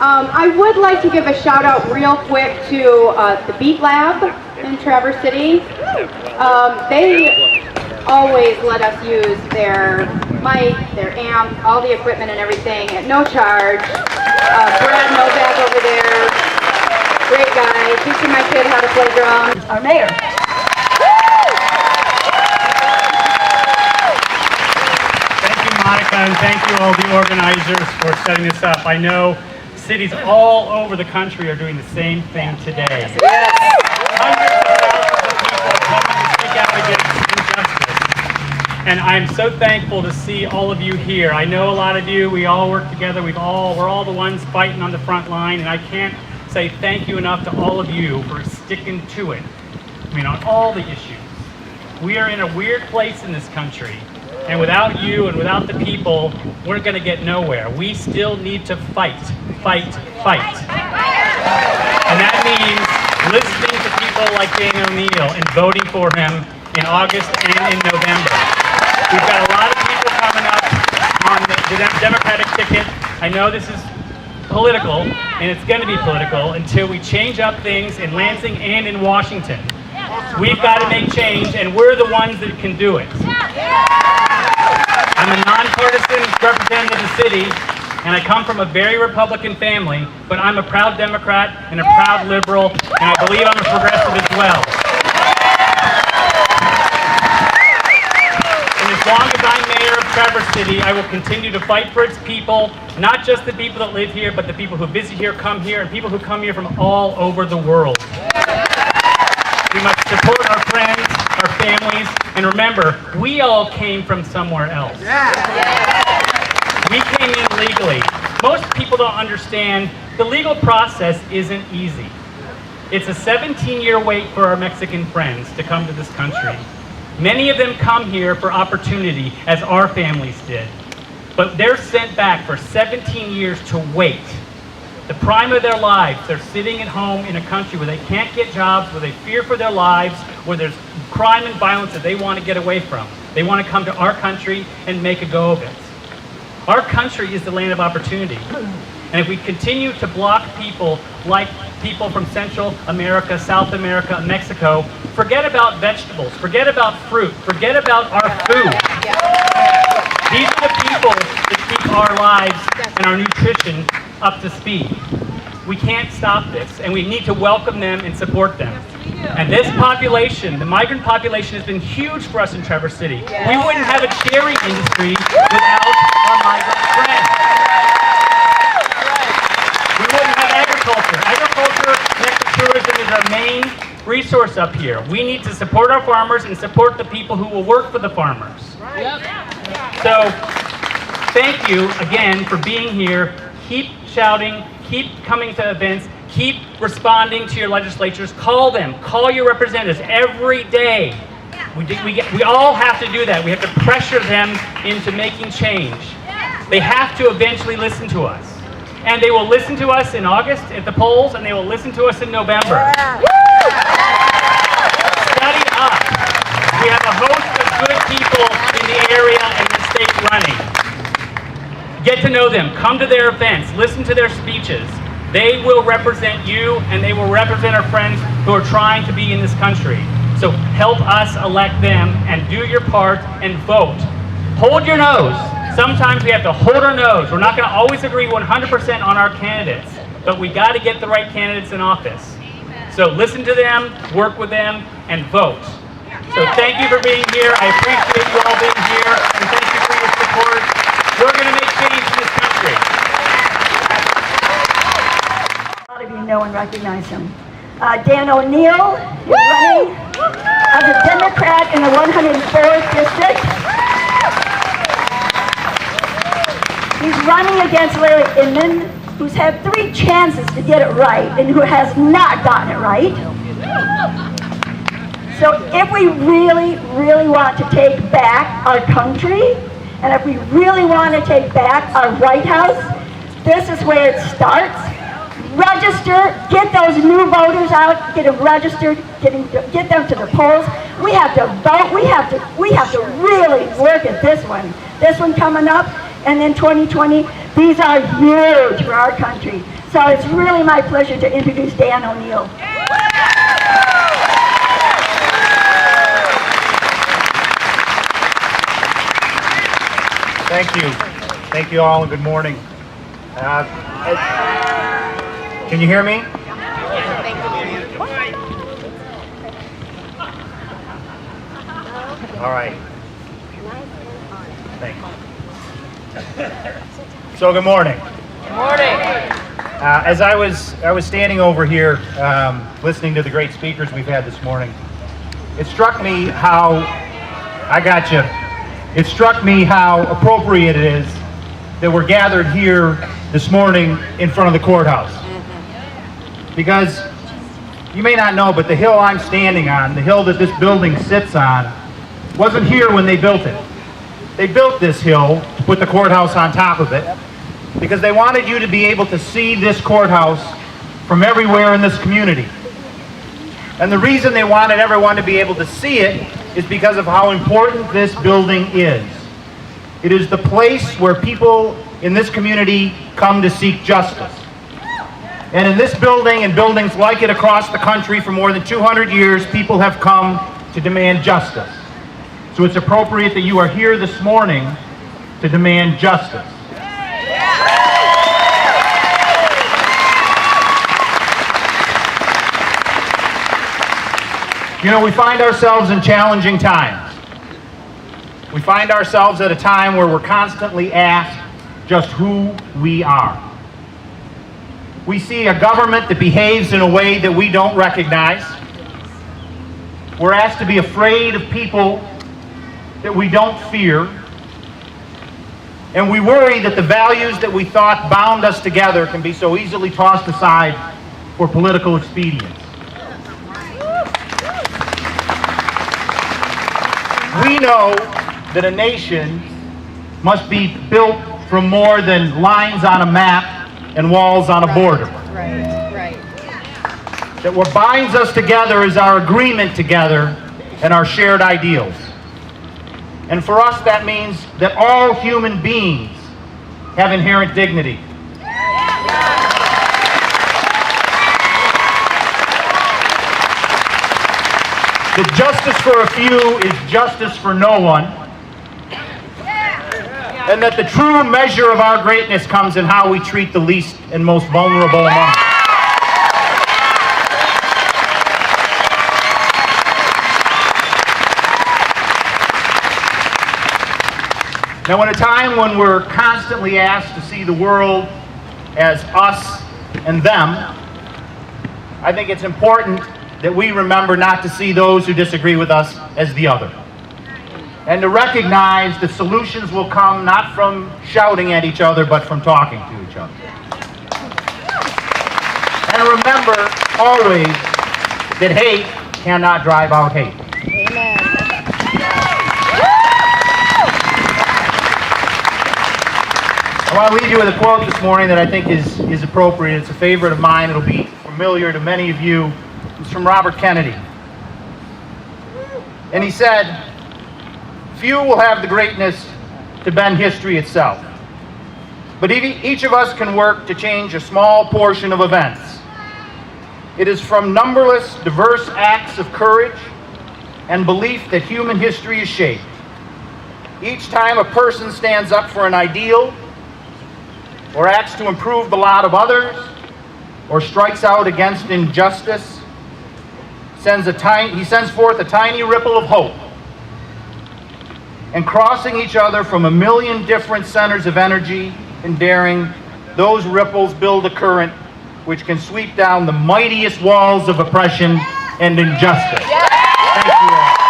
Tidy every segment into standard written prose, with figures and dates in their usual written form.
I would like to give a shout out real quick to the Beat Lab in Traverse City. They always let us use their mic, their amp, all the equipment and everything at no charge. Brad Novak over there, great guy, teaching my kid how to play drums. Our mayor. Thank you, Monica, and thank you all the organizers for setting this up. I know cities all over the country are doing the same thing today. Hundreds of thousands of people coming to speak out against injustice. And I'm so thankful to see all of you here. I know a lot of you, we all work together, we're all the ones fighting on the front line, and I can't say thank you enough to all of you for sticking to it. I mean, on all the issues. We are in a weird place in this country. And without you and without the people, we're going to get nowhere. We still need to fight, fight, fight. And that means listening to people like Dan O'Neill and voting for him in August and in November. We've got a lot of people coming up on the Democratic ticket. I know this is political, and it's going to be political until we change up things in Lansing and in Washington. We've got to make change, and we're the ones that can do it. I'm a nonpartisan representative of the city, and I come from a very Republican family, but I'm a proud Democrat and a proud liberal, and I believe I'm a progressive as well. And as long as I'm mayor of Traverse City, I will continue to fight for its people, not just the people that live here, but the people who visit here, come here, and people who come here from all over the world. We must support our friends, our families, and remember, we all came from somewhere else. We came in legally. Most people don't understand the legal process isn't easy. It's a 17-year wait for our Mexican friends to come to this country. Many of them come here for opportunity, as our families did. But they're sent back for 17 years to wait. The prime of their lives, they're sitting at home in a country where they can't get jobs, where they fear for their lives, where there's crime and violence that they want to get away from. They want to come to our country and make a go of it. Our country is the land of opportunity. And if we continue to block people like people from Central America, South America, Mexico, forget about vegetables, forget about fruit, forget about our food. These are the people that keep our lives and our nutrition up to speed. We can't stop this, and we need to welcome them and support them. And this population, the migrant population, has been huge for us in Traverse City. We wouldn't have a cherry industry without our migrant friends. We wouldn't have agriculture. Agriculture next to tourism is our main resource up here. We need to support our farmers and support the people who will work for the farmers. So, thank you again for being here. Keep shouting, keep coming to events, keep responding to your legislatures. Call them, call your representatives every day. We all have to do that. We have to pressure them into making change. They have to eventually listen to us. And they will listen to us in August at the polls, and they will listen to us in November. Study up. We have a host of good people in the area and the state running. Get to know them, come to their events, listen to their speeches. They will represent you, and they will represent our friends who are trying to be in this country. So help us elect them, and do your part and vote. Hold your nose. Sometimes we have to hold our nose. We're not going to always agree 100% on our candidates, but we got to get the right candidates in office. So listen to them, work with them, and vote. So thank you for being here. I appreciate you all being here, and thank you for your support. We're going to make change in this country. A lot of you know and recognize him. Dan O'Neill is running as a Democrat in the 104th district. He's running against Larry Inman, who's had 3 chances to get it right and who has not gotten it right. So if we really, really want to take back our country, and if we really want to take back our White House, this is where it starts. Register, get those new voters out, get them registered, get them to the polls. We have to vote. We have to really work at this one. This one coming up, and then 2020. These are huge for our country. So it's really my pleasure to introduce Dan O'Neill. Thank you. Thank you all and good morning. Can you hear me? All right. Thank you. So good morning. Good morning. As I was standing over here listening to the great speakers we've had this morning, it struck me how It struck me how appropriate it is that we're gathered here this morning in front of the courthouse. Because you may not know, but the hill I'm standing on, the hill that this building sits on, wasn't here when they built it. They built this hill to put the courthouse on top of it because they wanted you to be able to see this courthouse from everywhere in this community. And the reason they wanted everyone to be able to see it is because of how important this building is. It is the place where people in this community come to seek justice. And in this building and buildings like it across the country for more than 200 years, people have come to demand justice. So it's appropriate that you are here this morning to demand justice. You know, we find ourselves in challenging times. We find ourselves at a time where we're constantly asked just who we are. We see a government that behaves in a way that we don't recognize. We're asked to be afraid of people that we don't fear. And we worry that the values that we thought bound us together can be so easily tossed aside for political expedience. We know that a nation must be built from more than lines on a map and walls on a border. Right. That what binds us together is our agreement together and our shared ideals. And for us, that means that all human beings have inherent dignity. That justice for a few is justice for no one. And that the true measure of our greatness comes in how we treat the least and most vulnerable among us. Now, in a time when we're constantly asked to see the world as us and them, I think it's important that we remember not to see those who disagree with us as the other. And to recognize that solutions will come not from shouting at each other, but from talking to each other. And remember always that hate cannot drive out hate. I want to leave you with a quote this morning that I think is appropriate. It's a favorite of mine. It'll be familiar to many of you. It's from Robert Kennedy. And he said, "Few will have the greatness to bend history itself. But each of us can work to change a small portion of events. It is from numberless, diverse acts of courage and belief that human history is shaped. Each time a person stands up for an ideal, or acts to improve the lot of others, or strikes out against injustice, he sends forth a tiny ripple of hope. And crossing each other from a million different centers of energy and daring, those ripples build a current which can sweep down the mightiest walls of oppression and injustice." Thank you all.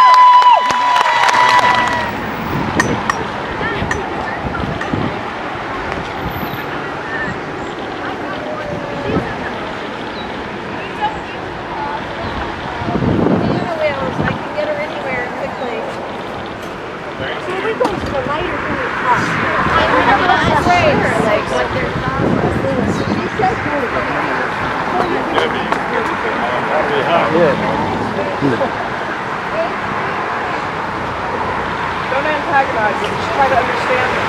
Don't antagonize them, just try to understand them.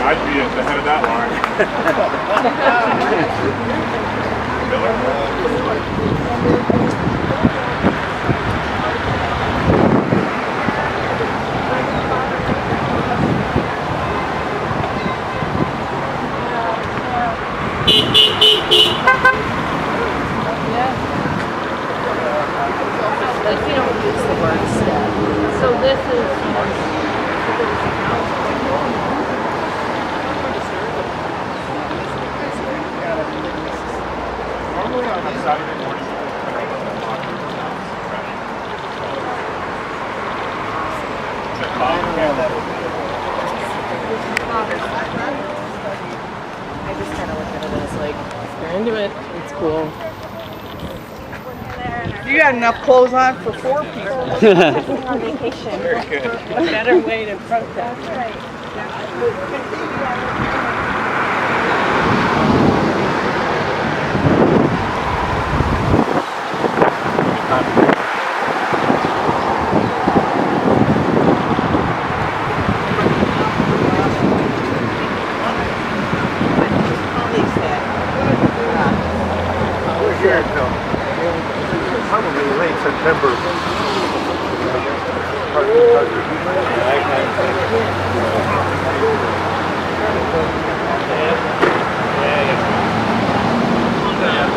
I'd be at the head of that line. Like we don't use the word step. So this is. Normally on Saturday morning, I just kind of look at it as like, if you're into it, it's cool. You got enough clothes on for 4 people. On vacation. very good. A better way to protest. We're here until probably late September.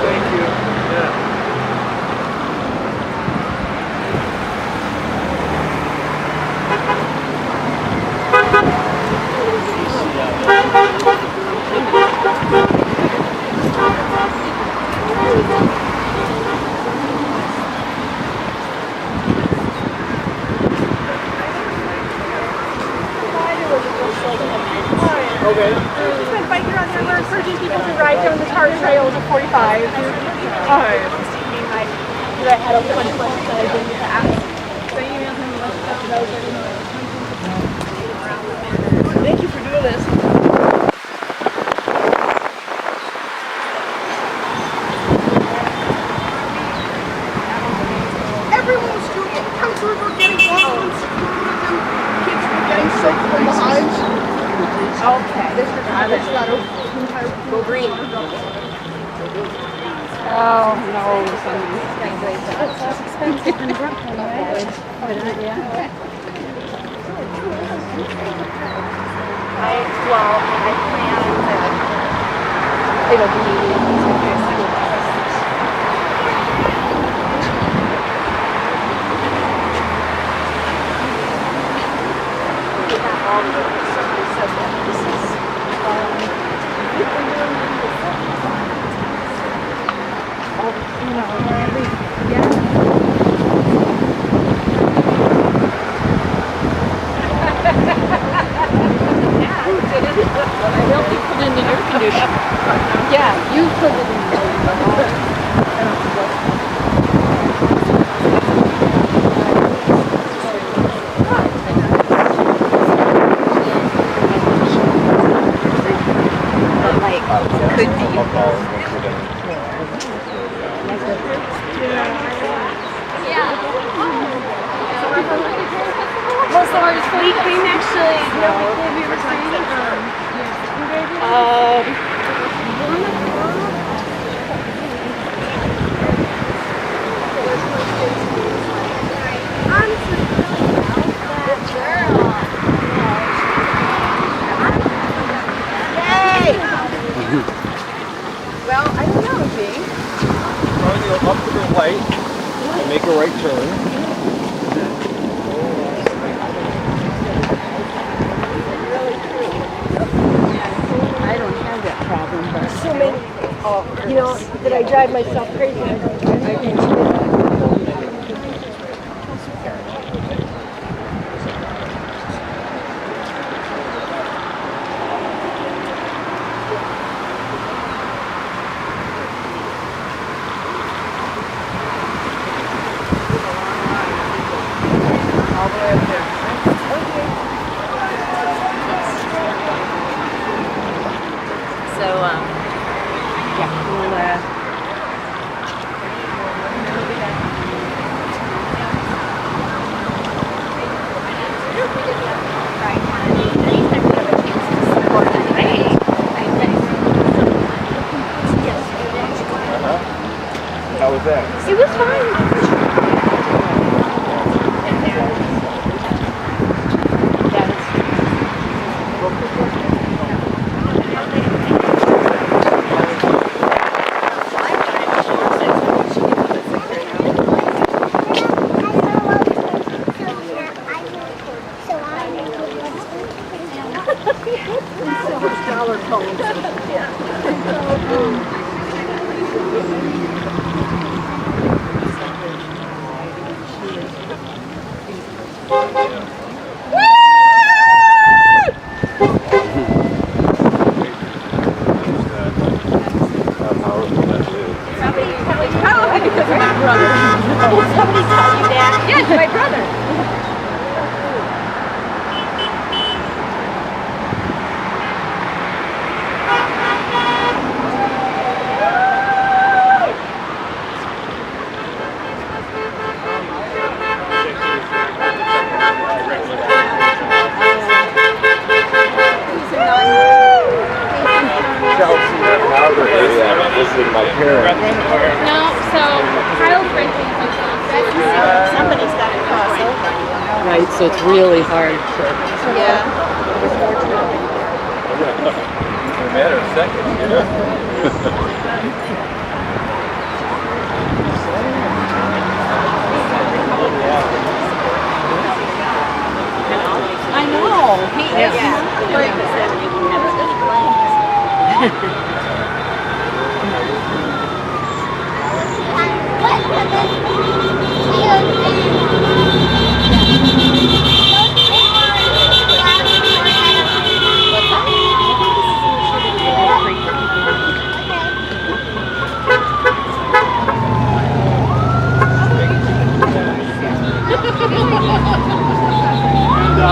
Thank you. Just been biking around here. We're encouraging people to ride down the tar trails of 45. I had a bunch of questions that I didn't ask. So I emailed him a bunch of stuff that I was already knowing. Thank you for doing this. Everyone was doing it. Counselors were getting loans. Kids were getting sick from the hives. Okay. This is not Go green. Oh, no. That's expensive in Brooklyn, right? Yeah. I plan to. It'll be. I really put in the air conditioner. Yeah, you put it in Most of ours we came actually. Have you ever Well, I don't know, Jane. Probably go up to the light and make a right turn. I don't have that problem, but so many, you know, that I drive myself crazy. I can all the way up there. So, Yeah, we'll, Dollar cones. Probably because of my brother. Somebody tell you that? Yes, my brother. This is my parents. No, so Kyle's renting somebody's got to cross over. Right, so it's really hard. Yeah. In a matter of seconds, I know. He is.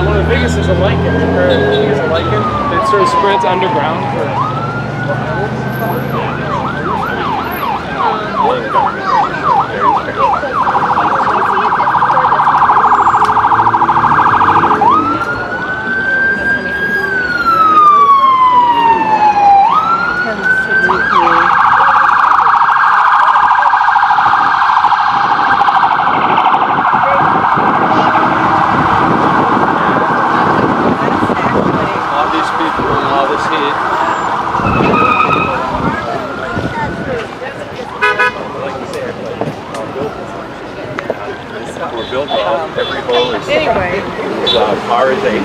One of the biggest is a Lycan. Is a Lycan that sort of spreads underground for. All these people and all this heat. We're built on every hole is par as 8.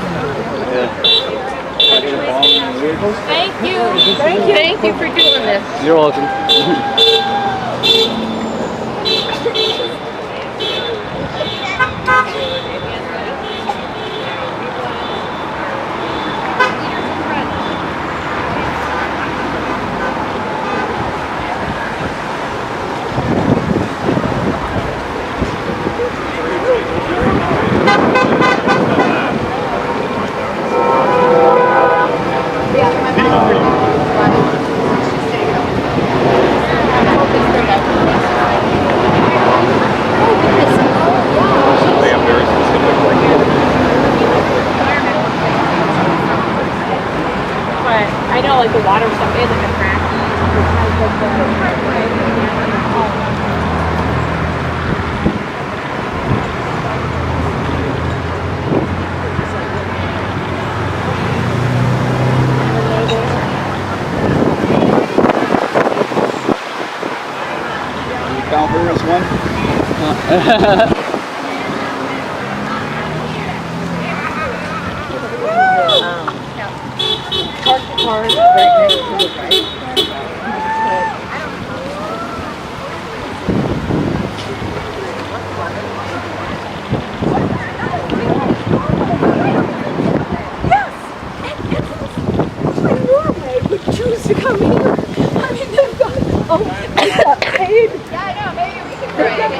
Thank you. Thank you for doing this. You're welcome. They have very specific But I know like the water stuff is like a crack. count for this one. Park the cars right next to the right. Choose to come here. I mean, they've got, they got paid. Yeah, I know. Maybe we can try it.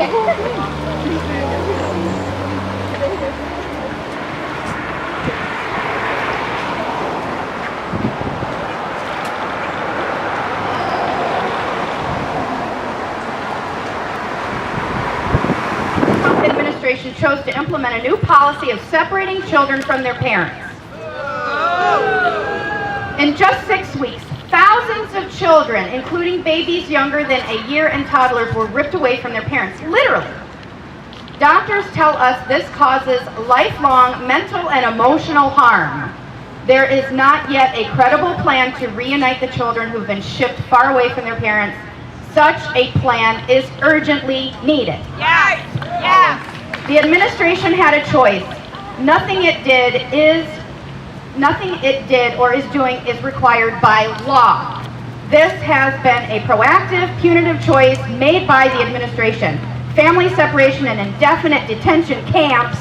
Administration chose to implement a new policy of separating children from their parents. In just 6 weeks, thousands of children, including babies younger than a year and toddlers, were ripped away from their parents, literally. Doctors tell us this causes lifelong mental and emotional harm. There is not yet a credible plan to reunite the children who've been shipped far away from their parents. Such a plan is urgently needed. Yes. Yes. The administration had a choice. Nothing it did is Nothing it did or is doing is required by law. This has been a proactive, punitive choice made by the administration. Family separation and indefinite detention camps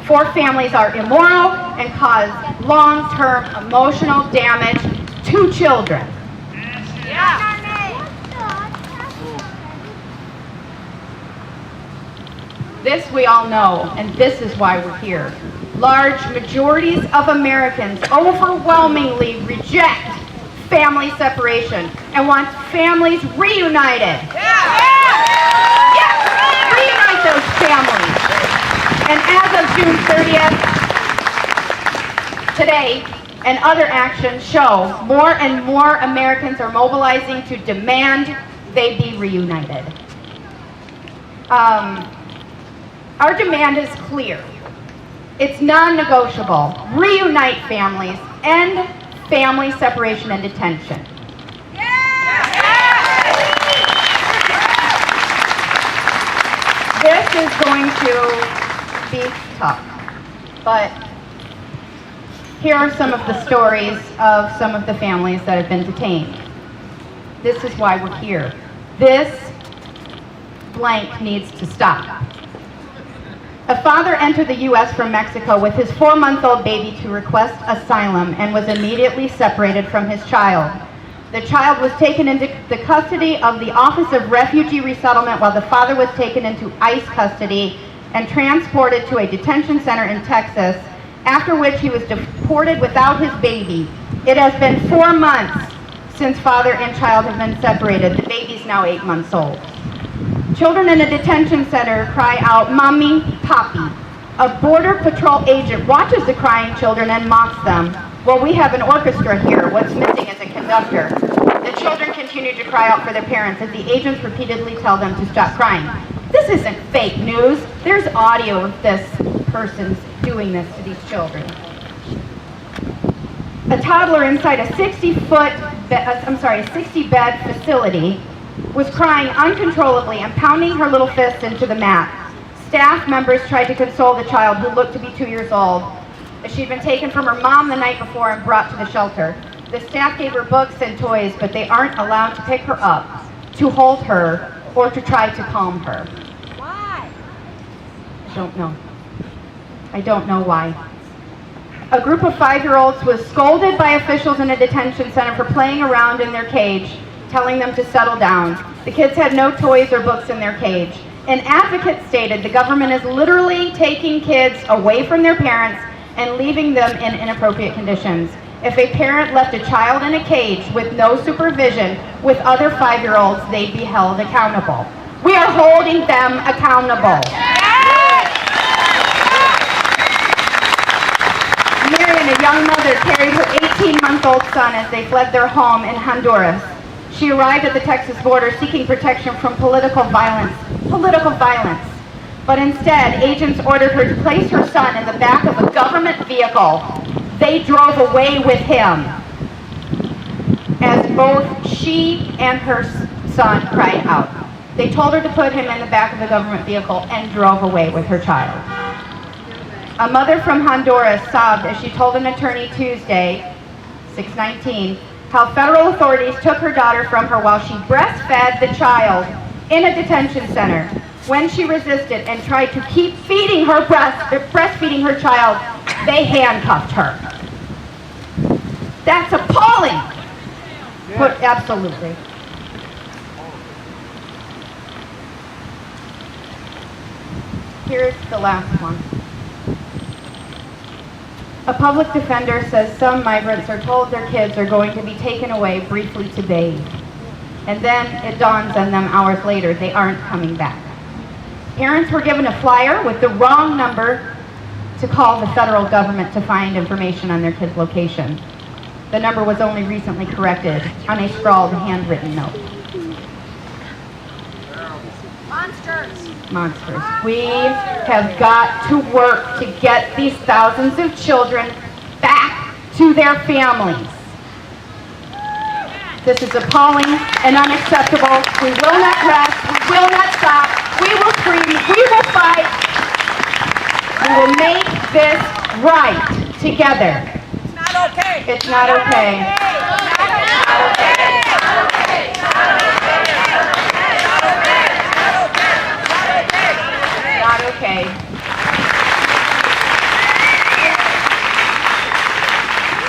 for families are immoral and cause long-term emotional damage to children. This we all know, and this is why we're here. Large majorities of Americans overwhelmingly reject family separation and want families reunited. Yes, reunite those families. And as of June 30th, today, and other actions show more and more Americans are mobilizing to demand they be reunited. Our demand is clear. It's non-negotiable. Reunite families, end family separation and detention. This is going to be tough, but here are some of the stories of some of the families that have been detained. This is why we're here. This blank needs to stop. A father entered the U.S. from Mexico with his 4-month-old baby to request asylum and was immediately separated from his child. The child was taken into the custody of the Office of Refugee Resettlement while the father was taken into ICE custody and transported to a detention center in Texas, after which he was deported without his baby. It has been 4 months since father and child have been separated. The baby's now 8 months old. Children in a detention center cry out, "Mommy, Papi." A Border Patrol agent watches the crying children and mocks them. Well, we have an orchestra here. What's missing is a conductor. The children continue to cry out for their parents as the agents repeatedly tell them to stop crying. This isn't fake news. There's audio of this person doing this to these children. A toddler inside a 60-bed facility was crying uncontrollably and pounding her little fists into the mat. Staff members tried to console the child, who looked to be 2 years old, as she'd been taken from her mom the night before and brought to the shelter. The staff gave her books and toys, but they aren't allowed to pick her up, to hold her, or to try to calm her. Why? I don't know. I don't know why. A group of 5-year-olds was scolded by officials in a detention center for playing around in their cage, telling them to settle down. The kids had no toys or books in their cage. An advocate stated the government is literally taking kids away from their parents and leaving them in inappropriate conditions. If a parent left a child in a cage with no supervision with other 5-year-olds, they'd be held accountable. We are holding them accountable. Marion, a young mother, carried her 18-month-old son as they fled their home in Honduras. She arrived at the Texas border seeking protection from political violence. But instead, agents ordered her to place her son in the back of a government vehicle. They drove away with him as both she and her son cried out. They told her to put him in the back of the government vehicle and drove away with her child. A mother from Honduras sobbed as she told an attorney Tuesday, 6/19, how federal authorities took her daughter from her while she breastfed the child in a detention center. When she resisted and tried to keep breastfeeding her child, they handcuffed her. That's appalling. Absolutely. Here's the last one. A public defender says some migrants are told their kids are going to be taken away briefly to bathe. And then it dawns on them hours later they aren't coming back. Parents were given a flyer with the wrong number to call the federal government to find information on their kid's location. The number was only recently corrected on a scrawled handwritten note. Monsters. We have got to work to get these thousands of children back to their families. This is appalling and unacceptable. We will not rest. We will not stop. We will scream. We will fight. We will make this right together. It's not It's not okay. Not okay.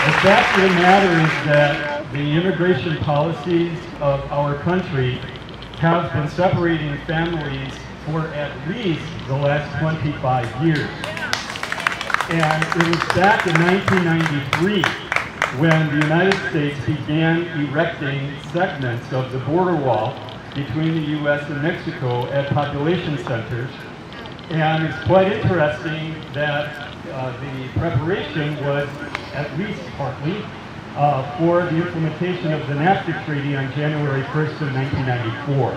The fact of the matter is that the immigration policies of our country have been separating families for at least the last 25 years. And it was back in 1993 when the United States began erecting segments of the border wall between the U.S. and Mexico at population centers. And it's quite interesting that the preparation was, at least partly, for the implementation of the NAFTA Treaty on January 1st of 1994.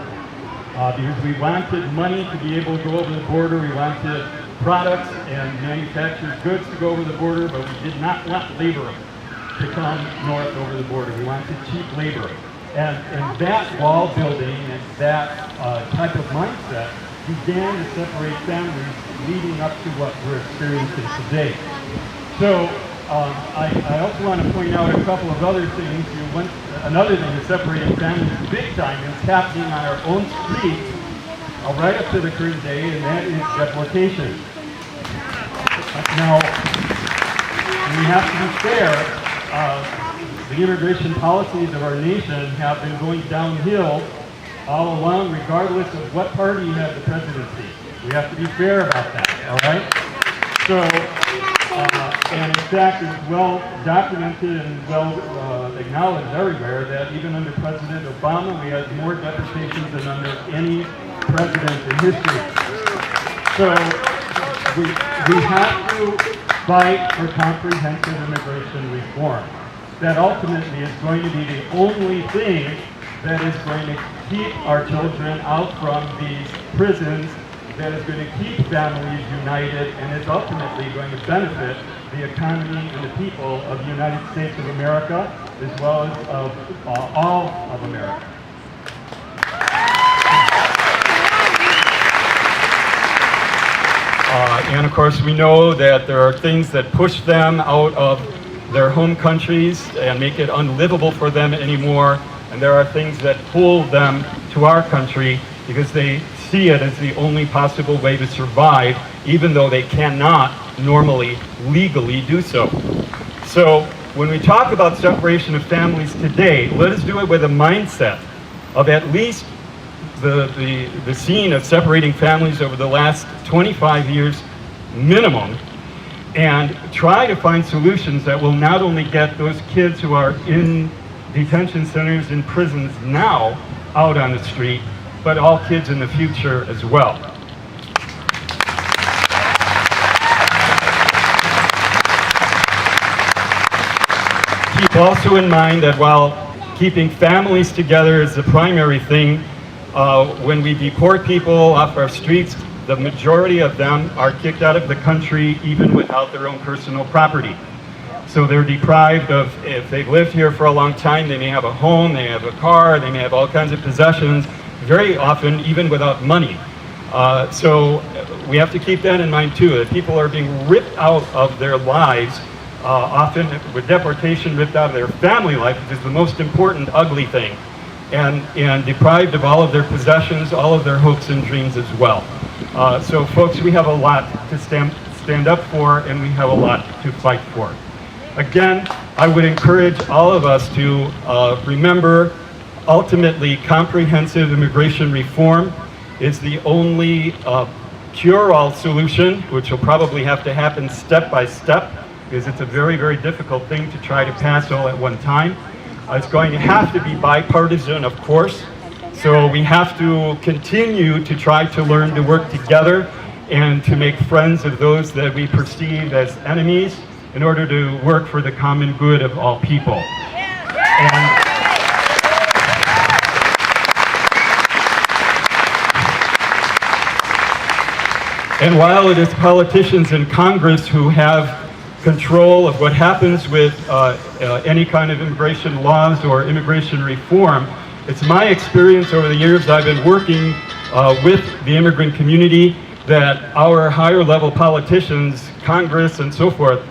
Because we wanted money to be able to go over the border, we wanted products and manufactured goods to go over the border, but we did not want labor to come north over the border. We wanted cheap labor. And that wall building and that type of mindset began to separate families leading up to what we're experiencing today. So I also want to point out a couple of other things. Another thing that's separating families big time is happening on our own streets right up to the current day, and that is deportation. Now, we have to be fair. The immigration policies of our nation have been going downhill all along, regardless of what party had the presidency. We have to be fair about that, all right? So, and in fact, it's well documented and well acknowledged everywhere that even under President Obama, we had more deportations than under any president in history. So, we have to fight for comprehensive immigration reform. That ultimately is going to be the only thing that is going to keep our children out from these prisons, that is going to keep families united, and is ultimately going to benefit the economy and the people of the United States of America, as well as of all of America. And of course, we know that there are things that push them out of their home countries and make it unlivable for them anymore. And there are things that pull them to our country because they see it as the only possible way to survive, even though they cannot normally, legally do so. So when we talk about separation of families today, let us do it with a mindset of at least the scene of separating families over the last 25 years minimum, and try to find solutions that will not only get those kids who are in detention centers and prisons now out on the street, but all kids in the future as well. Keep also in mind that while keeping families together is the primary thing, when we deport people off our streets, the majority of them are kicked out of the country even without their own personal property. So they're deprived of, if they've lived here for a long time, they may have a home, they have a car, they may have all kinds of possessions, very often even without money. So we have to keep that in mind too, that people are being ripped out of their lives, often with deportation, ripped out of their family life, which is the most important ugly thing, and deprived of all of their possessions, all of their hopes and dreams as well. So folks, we have a lot to stand up for, and we have a lot to fight for. Again, I would encourage all of us to remember, ultimately, comprehensive immigration reform is the only cure-all solution, which will probably have to happen step by step, because it's a very, very difficult thing to try to pass all at one time. It's going to have to be bipartisan, of course, so we have to continue to try to learn to work together and to make friends of those that we perceive as enemies in order to work for the common good of all people. And while it is politicians in Congress who have control of what happens with any kind of immigration laws or immigration reform, it's my experience over the years I've been working with the immigrant community that our higher level politicians, Congress and so forth,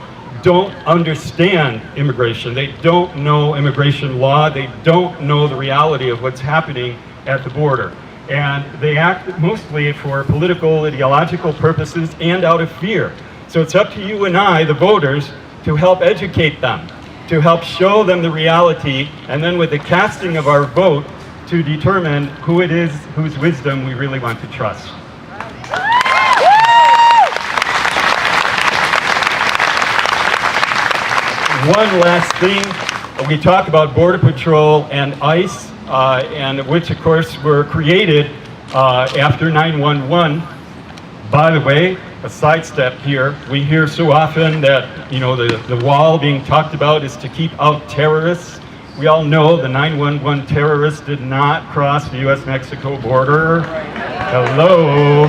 don't understand immigration. They don't know immigration law. They don't know the reality of what's happening at the border. And they act mostly for political, ideological purposes and out of fear. So it's up to you and I, the voters, to help educate them, to help show them the reality, and then with the casting of our vote, to determine who it is whose wisdom we really want to trust. One last thing, we talk about Border Patrol and ICE, and which of course were created after 9/11. By the way, a sidestep here, we hear so often that, you know, the wall being talked about is to keep out terrorists. We all know the 9/11 terrorists did not cross the U.S.-Mexico border. Hello.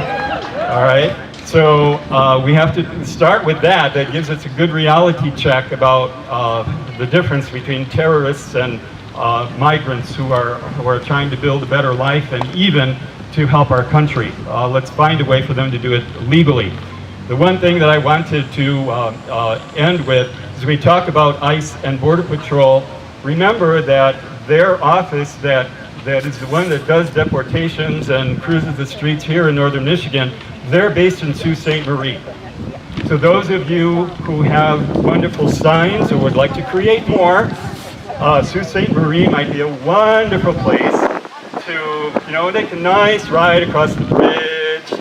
All right. So we have to start with that. That gives us a good reality check about the difference between terrorists and migrants who are trying to build a better life and even to help our country. Let's find a way for them to do it legally. The one thing that I wanted to end with is we talk about ICE and Border Patrol. Remember that their office that is the one that does deportations and cruises the streets here in northern Michigan, they're based in Sault Ste. Marie. So those of you who have wonderful signs or would like to create more, Sault Ste. Marie might be a wonderful place to, you know, take a nice ride across the bridge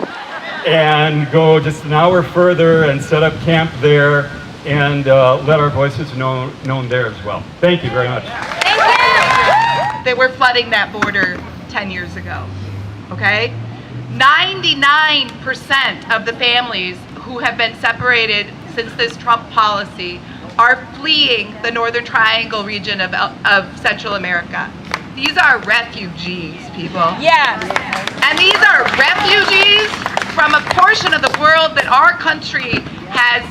and go just an hour further and set up camp there and let our voices known there as well. Thank you very much. They were flooding that border 10 years ago, okay? 99% of the families who have been separated since this Trump policy are fleeing the Northern Triangle region of Central America. These are refugees, people. Yes. And these are refugees from a portion of the world that our country has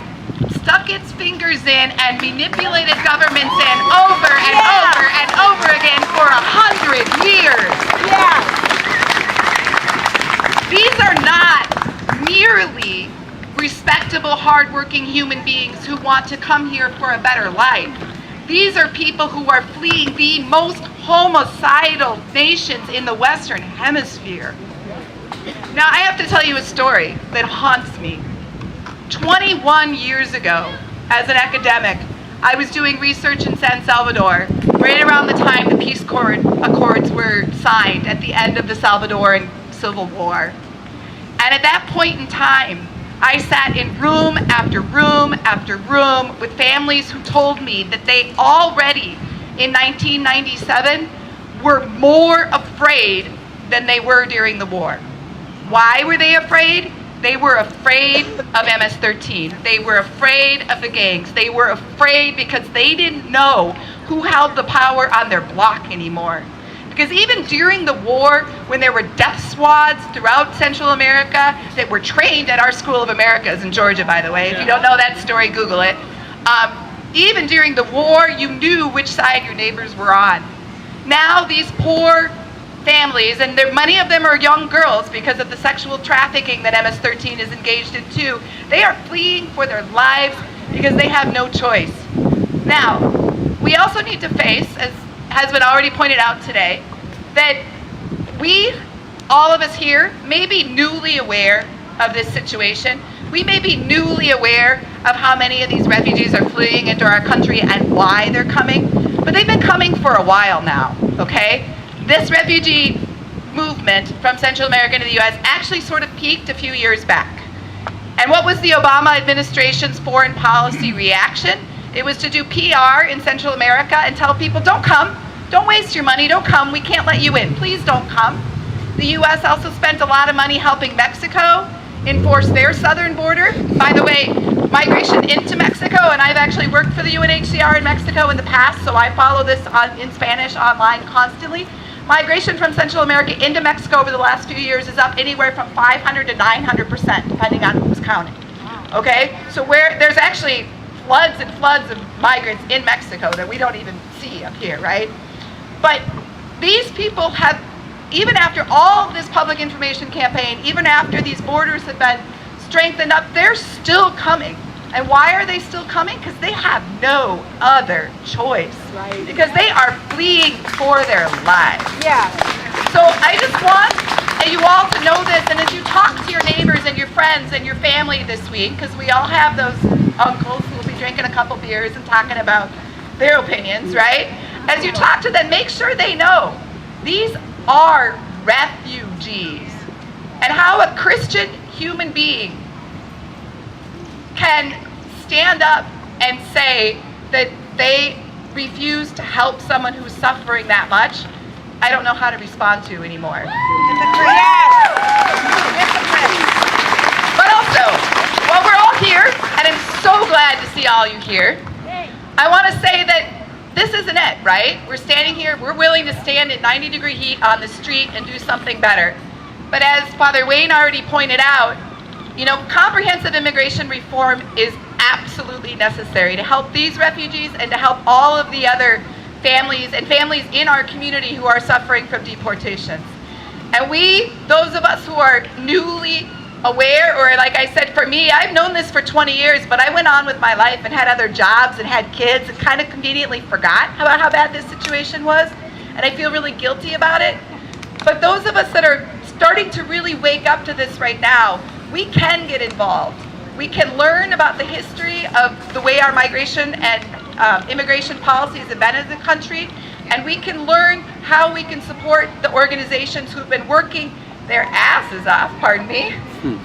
stuck its fingers in and manipulated governments in over and over and over again for 100 years. Yeah. These are not merely respectable, hardworking human beings who want to come here for a better life. These are people who are fleeing the most homicidal nations in the Western Hemisphere. Now, I have to tell you a story that haunts me. 21 years ago, as an academic, I was doing research in San Salvador, right around the time the peace accords were signed at the end of the Salvadoran Civil War. And at that point in time, I sat in room after room after room with families who told me that they already, in 1997, were more afraid than they were during the war. Why were they afraid? They were afraid of MS-13. They were afraid of the gangs. They were afraid because they didn't know who held the power on their block anymore. Because even during the war, when there were death squads throughout Central America that were trained at our School of Americas in Georgia, by the way. If you don't know that story, Google it. Even during the war, you knew which side your neighbors were on. Now these poor families, and many of them are young girls because of the sexual trafficking that MS-13 is engaged in too, they are fleeing for their lives because they have no choice. Now, we also need to face, as has been already pointed out today, that we, all of us here, may be newly aware of this situation. We may be newly aware of how many of these refugees are fleeing into our country and why they're coming, but they've been coming for a while now, okay? This refugee movement from Central America to the U.S. actually sort of peaked a few years back. And what was the Obama administration's foreign policy reaction? It was to do PR in Central America and tell people, don't come, don't waste your money, don't come, we can't let you in, please don't come. The U.S. also spent a lot of money helping Mexico enforce their southern border. By the way, migration into Mexico, and I've actually worked for the UNHCR in Mexico in the past, so I follow this in Spanish online constantly. Migration from Central America into Mexico over the last few years is up anywhere from 500 to 900%, depending on who's counting. Okay, so where there's actually floods and floods of migrants in Mexico that we don't even see up here, right? But these people have, even after all of this public information campaign, even after these borders have been strengthened up, they're still coming. And why are they still coming? Because they have no other choice. Right. Because they are fleeing for their lives. Yeah. So I just want you all to know this, and as you talk to your neighbors and your friends and your family this week, because we all have those uncles who will be drinking a couple beers and talking about their opinions, right? As you talk to them, make sure they know these are refugees, and how a Christian human being can stand up and say that they refuse to help someone who's suffering that much. I don't know how to respond to anymore. But also, while we're all here, and I'm so glad to see all you here, I want to say that this isn't it, right? We're standing here, we're willing to stand in 90-degree heat on the street and do something better. But as Father Wayne already pointed out, you know, comprehensive immigration reform is absolutely necessary to help these refugees and to help all of the other families and families in our community who are suffering from deportations. And we, those of us who are newly aware, or like I said, for me, I've known this for 20 years, but I went on with my life and had other jobs and had kids and kind of conveniently forgot about how bad this situation was. And I feel really guilty about it. But those of us that are starting to really wake up to this right now, we can get involved. We can learn about the history of the way our migration and immigration policies have been in the country, and we can learn how we can support the organizations who've been working their asses off, pardon me,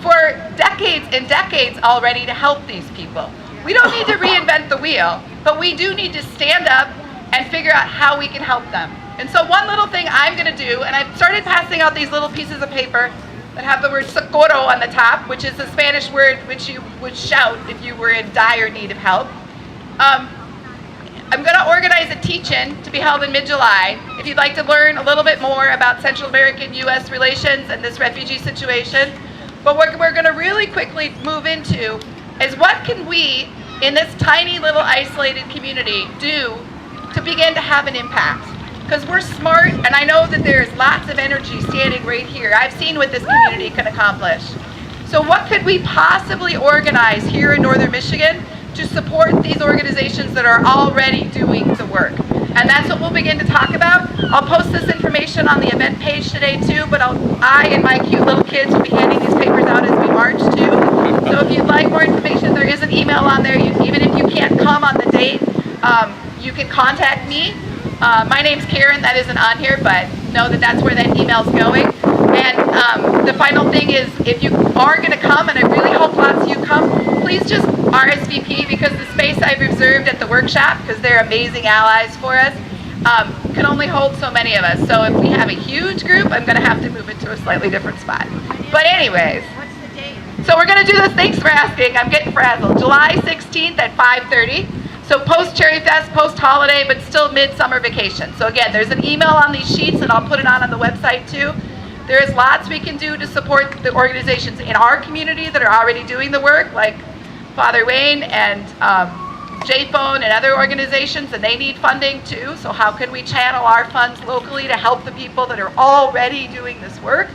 for decades and decades already to help these people. We don't need to reinvent the wheel, but we do need to stand up and figure out how we can help them. And so one little thing I'm going to do, and I've started passing out these little pieces of paper that have the word socorro on the top, which is the Spanish word which you would shout if you were in dire need of help. I'm going to organize a teach-in to be held in mid-July. If you'd like to learn a little bit more about Central American-U.S. relations and this refugee situation. But what we're going to really quickly move into is what can we, in this tiny little isolated community, do to begin to have an impact. Because we're smart, and I know that there's lots of energy standing right here. I've seen what this community can accomplish. So what could we possibly organize here in Northern Michigan to support these organizations that are already doing the work? And that's what we'll begin to talk about. I'll post this information on the event page today too, but I and my cute little kids will be handing these papers out as we march too. So if you'd like more information, there is an email on there. Even if you can't come on the date, you can contact me. My name's Karen, that isn't on here, but know that that's where that email's going. And the final thing is, if you are going to come, and I really hope lots of you come, please just RSVP, because the space I've reserved at the workshop, because they're amazing allies for us, can only hold so many of us. So if we have a huge group, I'm going to have to move it to a slightly different spot. But anyways, what's the date? So we're going to do this, thanks for asking, I'm getting frazzled, July 16th at 5:30. So post-Cherry Fest, post-holiday, but still mid-summer vacation. So again, there's an email on these sheets, and I'll put it on the website too. There is lots we can do to support the organizations in our community that are already doing the work, like Father Wayne and JPhone and other organizations, and they need funding too. So how can we channel our funds locally to help the people that are already doing this work?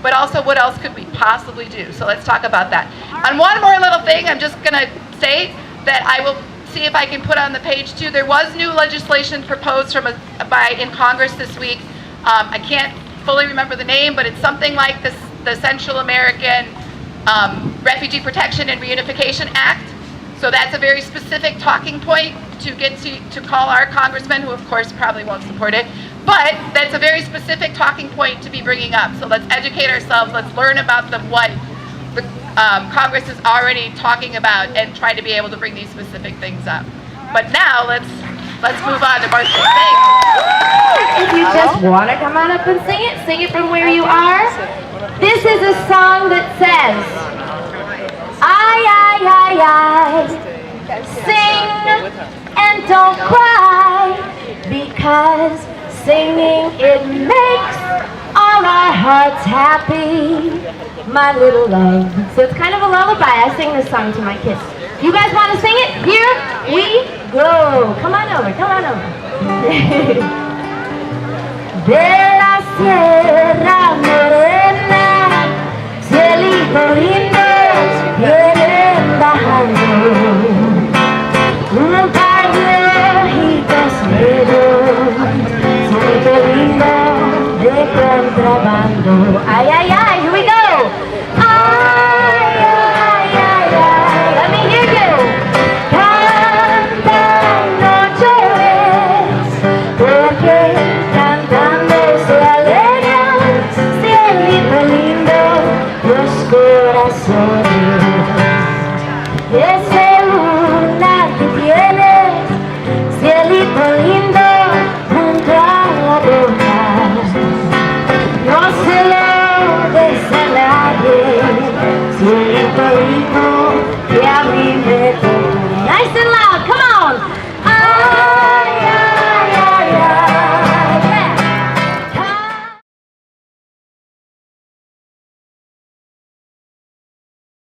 But also, what else could we possibly do? So let's talk about that. And one more little thing, I'm just going to say that I will see if I can put on the page too. There was new legislation proposed in Congress this week. I can't fully remember the name, but it's something like the Central American Refugee Protection and Reunification Act. So that's a very specific talking point to get to call our congressman, who of course probably won't support it, but that's a very specific talking point to be bringing up. So let's educate ourselves, let's learn about what the Congress is already talking about, and try to be able to bring these specific things up. But now let's move on to Marcy. If you just want to come on up and sing it from where you are. This is a song that says, I, sing and don't cry, because singing, it makes all our hearts happy, my little love. So it's kind of a lullaby. I sing this song to my kids. You guys want to sing it? Here we go. Come on over, come on over. There